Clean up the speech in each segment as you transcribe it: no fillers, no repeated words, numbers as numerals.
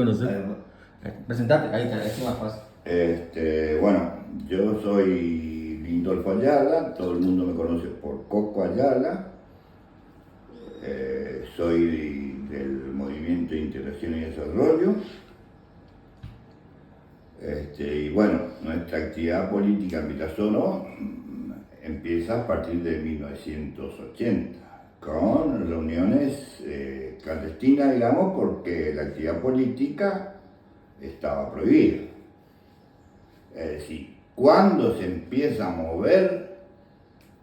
Bueno, sí. Presentate, ahí está, es más fácil. Bueno, yo soy Lindolfo Ayala, todo el mundo me conoce por Coco Ayala. Soy del Movimiento de Integración y Desarrollo. Y bueno, nuestra actividad política en Villazoro empieza a partir de 1980, con reuniones clandestinas, digamos, porque la actividad política estaba prohibida. Es decir, cuando se empieza a mover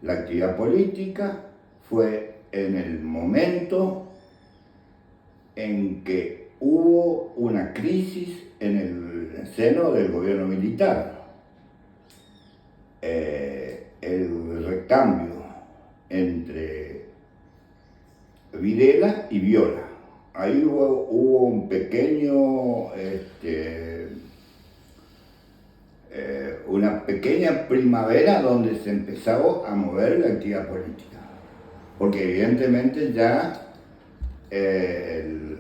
la actividad política fue en el momento en que hubo una crisis en el seno del gobierno militar. El recambio entre Videla y Viola. Ahí hubo un pequeño una pequeña primavera donde se empezó a mover la actividad política, porque evidentemente ya el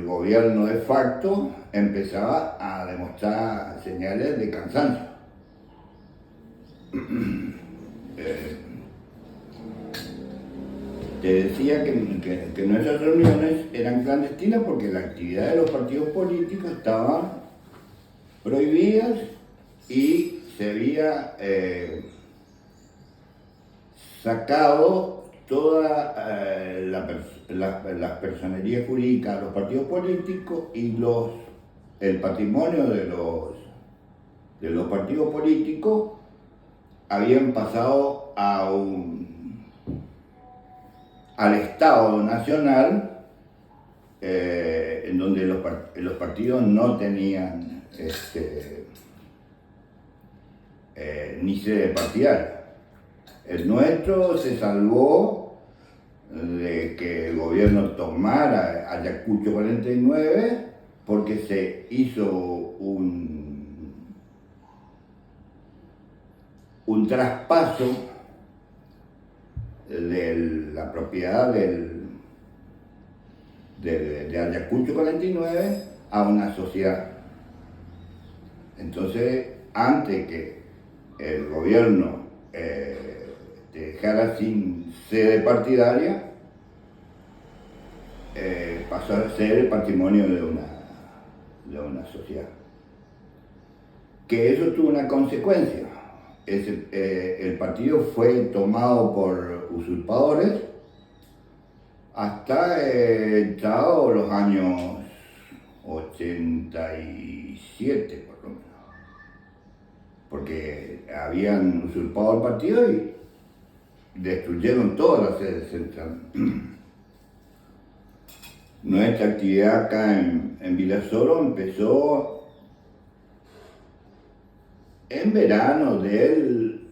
gobierno de facto empezaba a demostrar señales de cansancio. Te decía que nuestras reuniones eran clandestinas porque la actividad de los partidos políticos estaban prohibidas y se había sacado toda las personerías jurídicas de los partidos políticos y el patrimonio de los partidos políticos habían pasado al Estado Nacional, en donde los partidos no tenían ni sede partidaria. El nuestro se salvó de que el gobierno tomara Ayacucho 49 porque se hizo un traspaso de la propiedad de Ayacucho 49 a una sociedad. Entonces, antes que el gobierno dejara sin sede partidaria, pasó a ser el patrimonio de una sociedad. Que eso tuvo una consecuencia. El partido fue tomado por usurpadores hasta entrados los años 87, por lo menos. Porque habían usurpado el partido y destruyeron todas las sedes centrales. Nuestra actividad acá en Villazoro empezó en verano del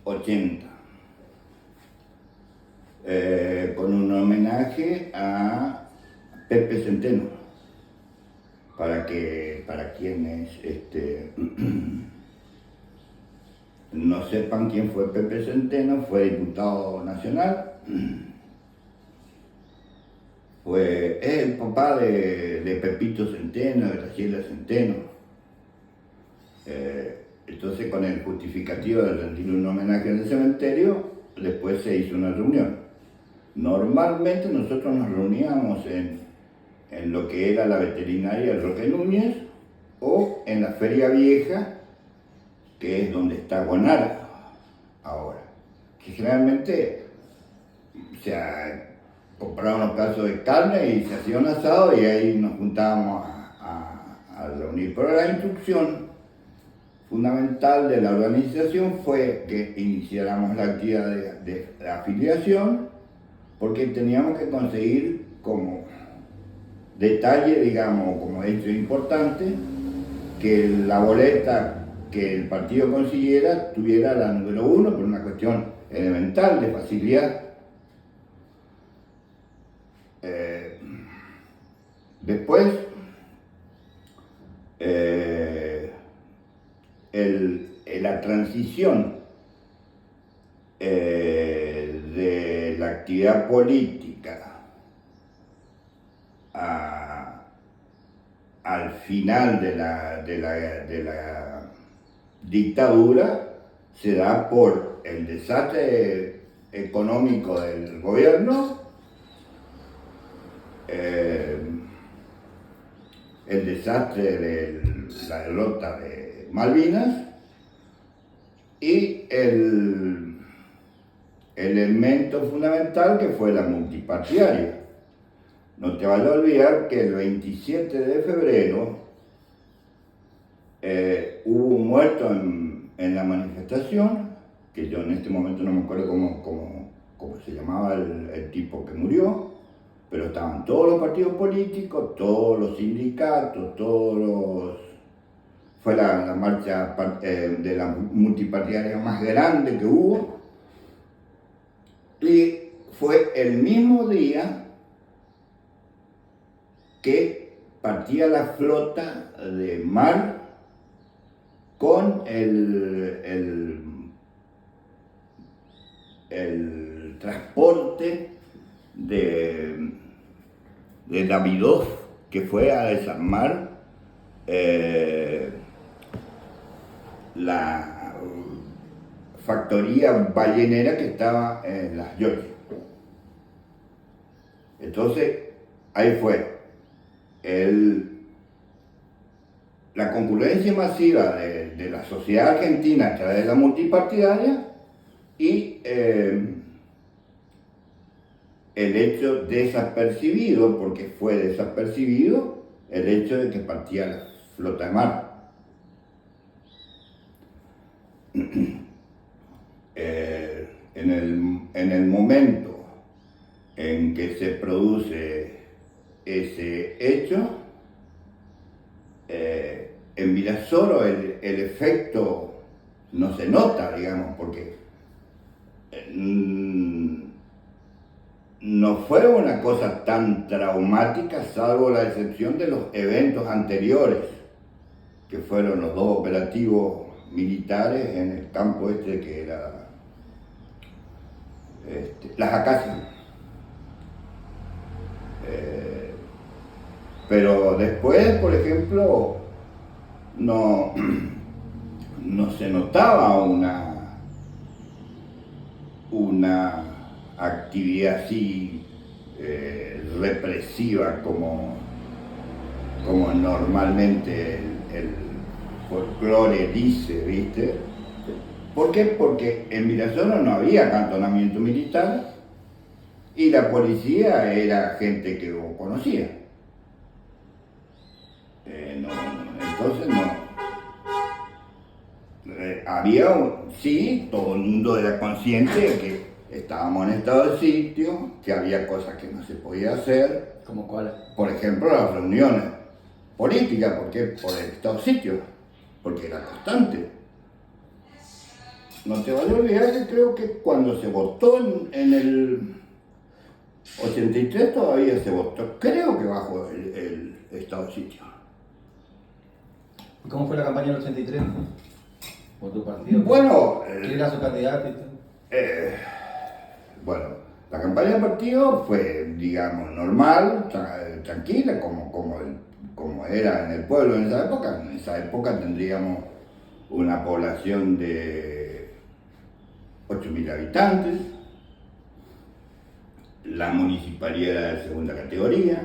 80, con un homenaje a Pepe Centeno. Para quienes no sepan quién fue Pepe Centeno, fue diputado nacional, es el papá de Pepito Centeno, de Graciela Centeno. Entonces, con el justificativo de rendir un homenaje en el cementerio, después se hizo una reunión. Normalmente nosotros nos reuníamos en lo que era la veterinaria Roque Núñez o en la Feria Vieja, que es donde está Gonara ahora, que generalmente se compraban unos pedazos de carne y se hacía un asado y ahí nos juntábamos a reunir. Pero la instrucción fundamental de la organización fue que iniciáramos la actividad de afiliación, porque teníamos que conseguir como detalle, digamos, como hecho importante, que la boleta que el partido consiguiera tuviera la número 1 por una cuestión elemental de facilidad. Después, la transición de la actividad política al final de la dictadura se da por el desastre económico del gobierno, el desastre de la derrota de Malvinas y el elemento fundamental que fue la multipartidaria. No te vayas a olvidar que el 27 de febrero hubo un muerto en la manifestación, que yo en este momento no me acuerdo cómo se llamaba el tipo que murió, pero estaban todos los partidos políticos, todos los sindicatos, fue la marcha de la multipartidaria más grande que hubo, y fue el mismo día que partía la flota de mar con el transporte de Davidoff, que fue a desarmar la factoría ballenera que estaba en las Georgias. Entonces, ahí fue la concurrencia masiva de la sociedad argentina a través de la multipartidaria y el hecho desapercibido, porque fue desapercibido, el hecho de que partía la flota de mar. En el momento en que se produce ese hecho, en Virasoro el efecto no se nota, digamos, porque no fue una cosa tan traumática, salvo la excepción de los eventos anteriores, que fueron los dos operativos militares en el campo que era Las Acacias. Pero después, por ejemplo, no se notaba una actividad así represiva como normalmente el folclore dice, ¿viste? ¿Por qué? Porque en Virasoro no había acantonamiento militar y la policía era gente que vos conocías. Entonces no. Sí, todo el mundo era consciente de que estábamos en estado de sitio, que había cosas que no se podía hacer. ¿Cómo cuál? Por ejemplo, las reuniones políticas, porque por el estado de sitio, porque era constante. No te vayas a olvidar que creo que cuando se votó en el 83 todavía se votó, creo que bajo el estado de sitio. ¿Cómo fue la campaña del 83? ¿Por tu partido? Bueno, ¿Quién era su candidato? Bueno, la campaña del partido fue, digamos, normal, tranquila, como era en el pueblo en esa época. En esa época tendríamos una población de 8.000 habitantes, la municipalidad era de segunda categoría,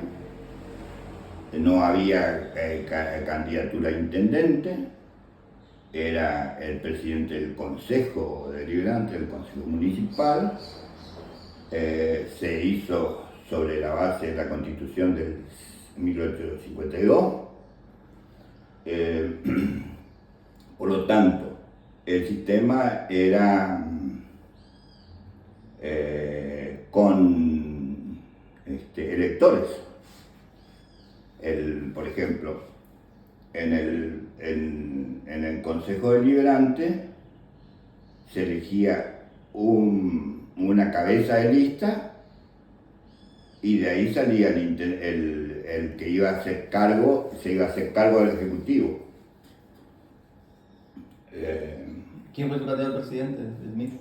no había candidatura a intendente, era el presidente del consejo deliberante, del consejo municipal, se hizo sobre la base de la constitución del 1852, por lo tanto, el sistema era con electores. Por ejemplo, en el Consejo Deliberante se elegía una cabeza de lista y de ahí salía el que iba a hacer cargo, se iba a hacer cargo del Ejecutivo. ¿Quién fue tu candidato al presidente del MIT?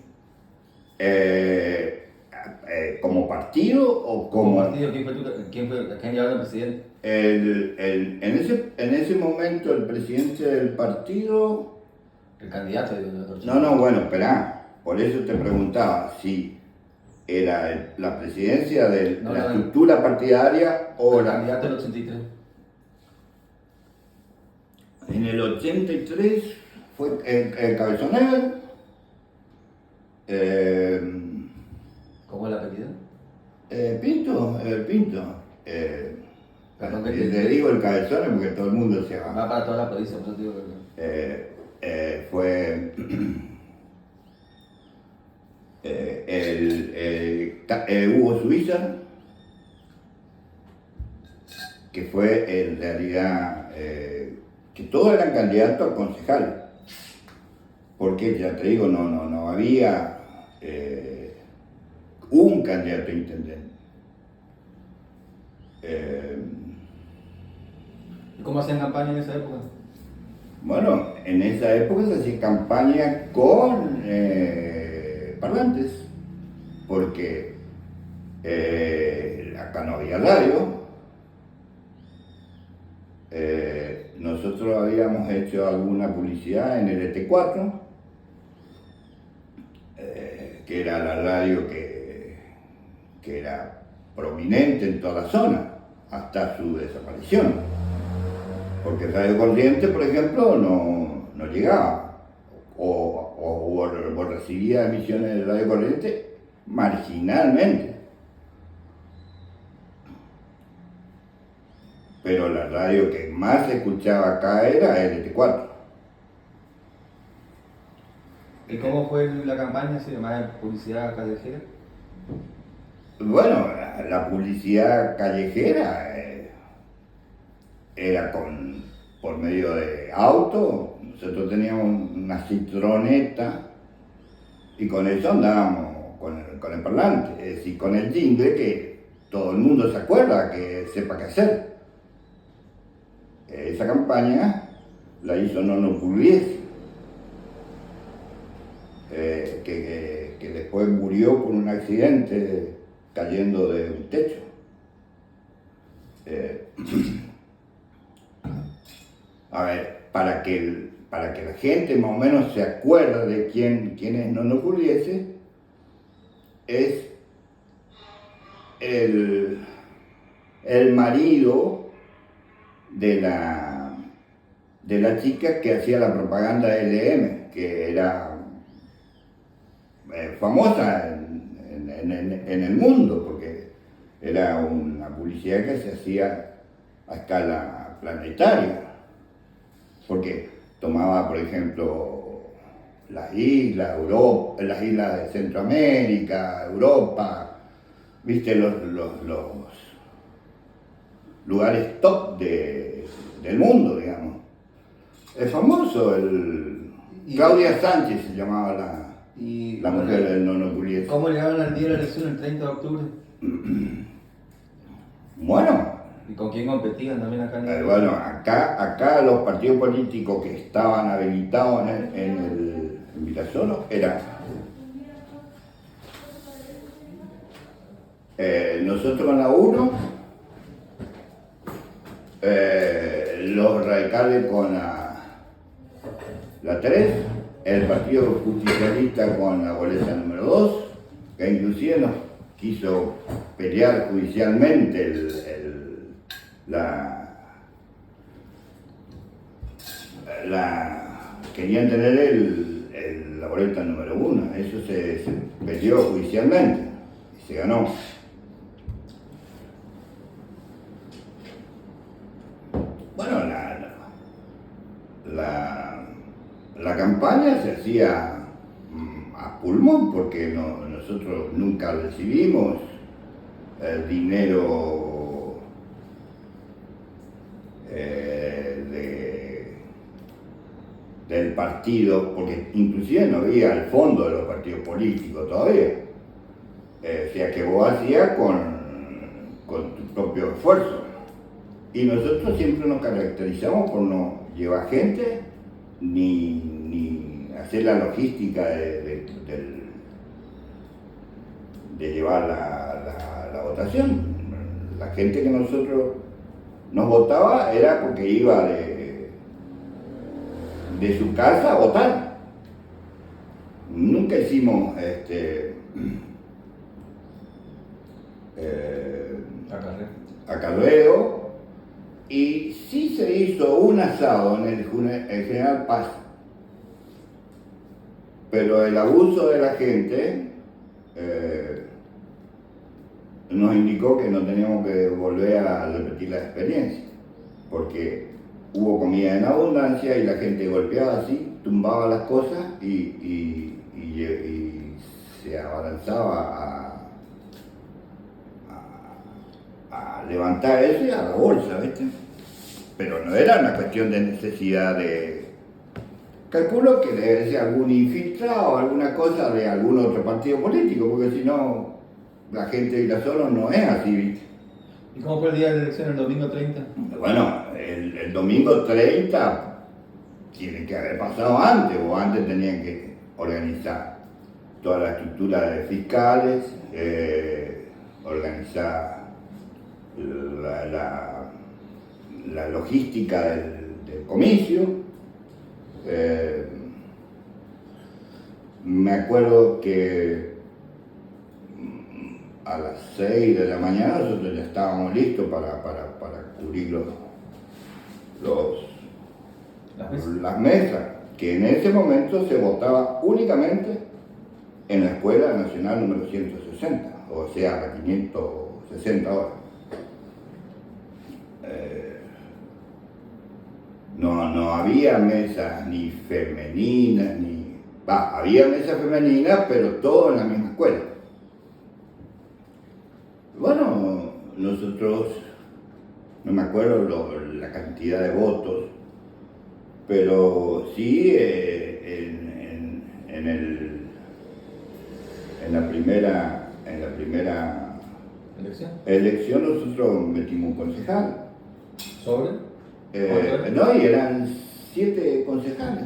¿como partido o ¿Cómo como...? partido? ¿Quién llevaba el presidente? En ese momento el presidente del partido... El candidato. No, bueno, espera, por eso te preguntaba si era la presidencia de la estructura partidaria o el la... candidato del 83. En el 83 fue el Cabezón Ever, ¿Cómo es el apellido? Pinto. Perdón que Le digo el Cabezón porque todo el mundo se va. Va para toda la provincia, por eso digo Fue Hugo Suiza, que fue en realidad que todos eran candidatos a concejal, porque ya te digo, no había un candidato a intendente. ¿Y cómo hacían campaña en esa época? Bueno, en esa época se hacía campaña con parlantes, porque acá no había radio. Nosotros habíamos hecho alguna publicidad en el ET4, que era la radio que era prominente en toda la zona, hasta su desaparición. Porque Radio Corriente, por ejemplo, no llegaba, o recibía emisiones de Radio Corriente marginalmente. Pero la radio que más se escuchaba acá era LT4. ¿Y cómo fue la campaña? ¿Se llamaba publicidad callejera? Bueno, la publicidad callejera era por medio de auto. Nosotros teníamos una citroneta y con eso andábamos con el parlante, es decir, con el jingle que todo el mundo se acuerda, que sepa qué hacer. Esa campaña la hizo Nono Pugliese, que después murió por un accidente cayendo de un techo. A ver, para que la gente más o menos se acuerde de quién es Nono Pugliese, es el marido de la chica que hacía la propaganda LM, que era famosa en el mundo, porque era una publicidad que se hacía a escala planetaria, porque tomaba, por ejemplo, las islas de Centroamérica, Europa, viste, los lugares top del mundo, digamos. Es famoso Claudia Sánchez se llamaba la mujer del Nono Pugliese. ¿Cómo llegaron al día de la elección el 30 de octubre? Bueno. ¿Y con quién competían también acá? Bueno, acá los partidos políticos que estaban habilitados en Virasoro eran nosotros con la 1, los radicales con la 3, el Partido Justicialista con la boleta número 2, que inclusive nos quiso pelear judicialmente querían tener la boleta número 1, eso se peleó judicialmente y se ganó. Bueno, la campaña se hacía a pulmón, porque nosotros nunca recibimos dinero del partido, porque inclusive no había el fondo de los partidos políticos todavía. O sea que vos hacías con tu propio esfuerzo. Y nosotros siempre nos caracterizamos por no llevar gente ni hacer la logística de llevar la votación. La gente que nosotros nos votaba era porque iba de su casa a votar. Nunca hicimos acarreo, y sí se hizo un asado en el General Paz, pero el abuso de la gente nos indicó que no teníamos que volver a repetir la experiencia, porque hubo comida en abundancia y la gente golpeaba así, tumbaba las cosas y se abalanzaba a levantar eso y a la bolsa, ¿viste? Pero no era una cuestión de necesidad de... Calculo que debe ser algún infiltrado o alguna cosa de algún otro partido político, porque si no, la gente de Virasoro no es así, ¿viste? ¿Y cómo fue el día de la elección, el domingo 30? Bueno, el domingo 30 tiene que haber pasado antes, o antes tenían que organizar toda la estructura de fiscales, organizar la logística del comicio. Me acuerdo que a las 6 de la mañana nosotros ya estábamos listos para cubrir las mesas, que en ese momento se votaba únicamente en la Escuela Nacional número 160, o sea, la 560 horas. No había mesas ni femeninas, había mesas femeninas, pero todo en la misma escuela. Bueno, nosotros, no me acuerdo la cantidad de votos, pero sí en la primera elección nosotros metimos un concejal. ¿Sobre? No, y eran 7 concejales.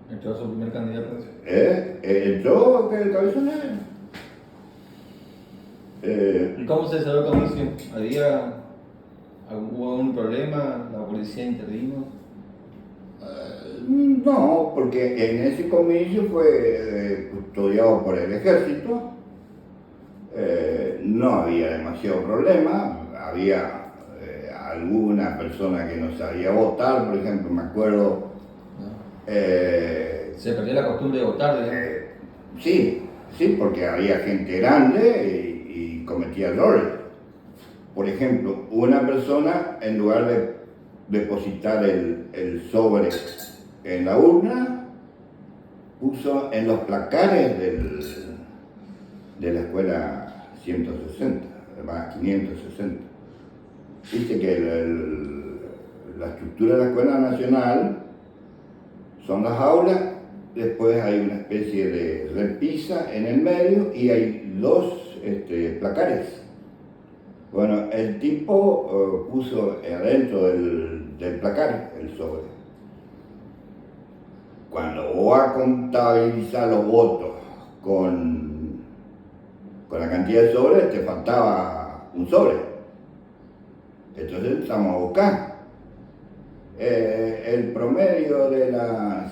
¿Entró su primer candidato? Entró el cabezón. ¿Y cómo se cerró el comicio? ¿Hubo algún problema? ¿La policía intervino? No, porque en ese comicio fue custodiado por el ejército. No había demasiado problema. Había alguna persona que no sabía votar, por ejemplo, me acuerdo. ¿Se perdió la costumbre de votar, digamos? Sí, porque había gente grande y cometía errores. Por ejemplo, una persona, en lugar de depositar el sobre en la urna, puso en los placares de la escuela 160, además 560. Dice que la estructura de la Escuela Nacional son las aulas, después hay una especie de repisa en el medio y hay 2 placares. Bueno, el tipo puso adentro del placar el sobre. Cuando vos vas a contabilizar los votos con la cantidad de sobres, te faltaba un sobre. Entonces empezamos a buscar. El promedio de las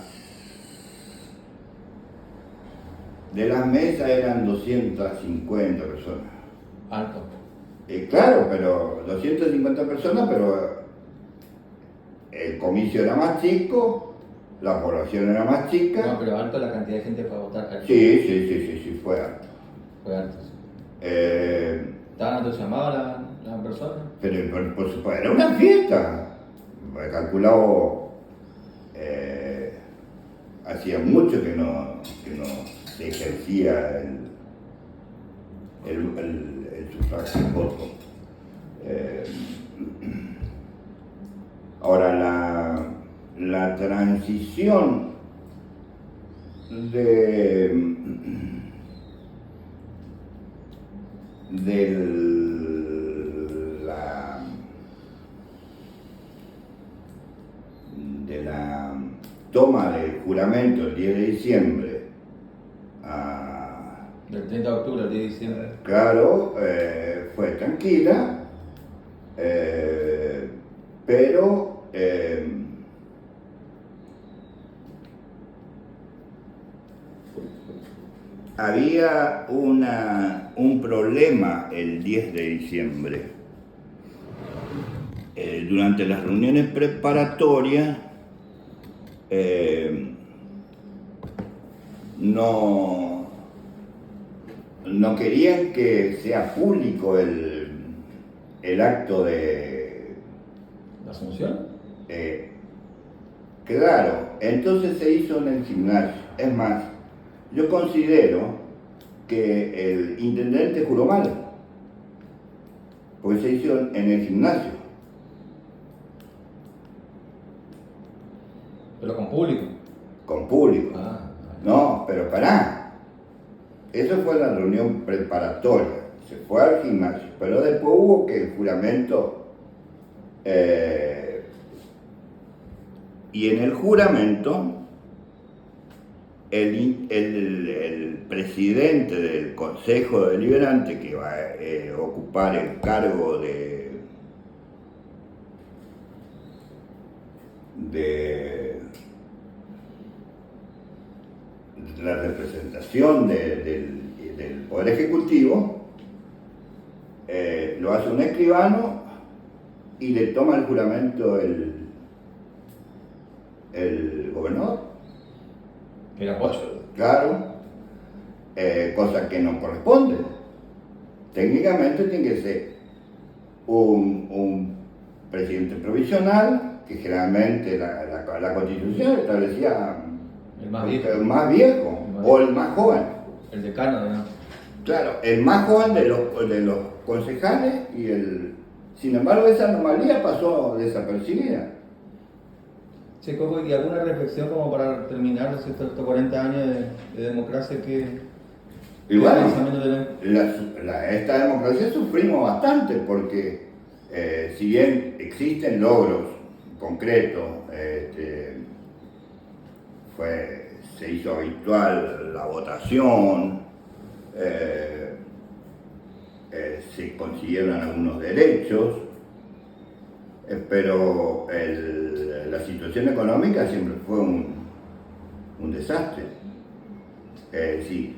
mesas eran 250 personas. Alto. Claro, pero 250 personas, pero el comicio era más chico, la población era más chica. No, pero alto la cantidad de gente para votar. Alto. Sí, fue alto. Fue alto. Sí. ¿Estaban entusiasmadas las personas? Pero por supuesto, era una fiesta. Calculado, hacía mucho que no se ejercía el sufragio, el voto. Ahora, la transición de la toma del juramento el 10 de diciembre a 30 de octubre, el día de diciembre. Claro, fue tranquila, pero había un problema el 10 de diciembre. Durante las reuniones preparatorias no querían que sea público el acto de... ¿La Asunción? Claro, entonces se hizo en el gimnasio. Es más, yo considero que el intendente juró mal, porque se hizo en el gimnasio. Pero con público. Con público. Ah, No, pero pará. Eso fue la reunión preparatoria. Se fue al gimnasio, pero después hubo que el juramento. Y en el juramento, el presidente del Consejo Deliberante, que va a ocupar el cargo de la representación del Poder Ejecutivo, lo hace un escribano y le toma el juramento el gobernador. Era Pocho. Claro, cosa que no corresponde. Técnicamente tiene que ser un presidente provisional, que generalmente la Constitución establecía El más viejo. el más viejo o el más joven. El decano, ¿no? Claro, el más joven de los concejales sin embargo esa anomalía pasó desapercibida. Che, Coco, ¿y alguna reflexión como para terminar estos 40 años de democracia que... Y bueno, de esta democracia sufrimos bastante porque si bien existen logros concretos, se hizo habitual la votación, se consiguieron algunos derechos, pero la situación económica siempre fue un desastre. Sí,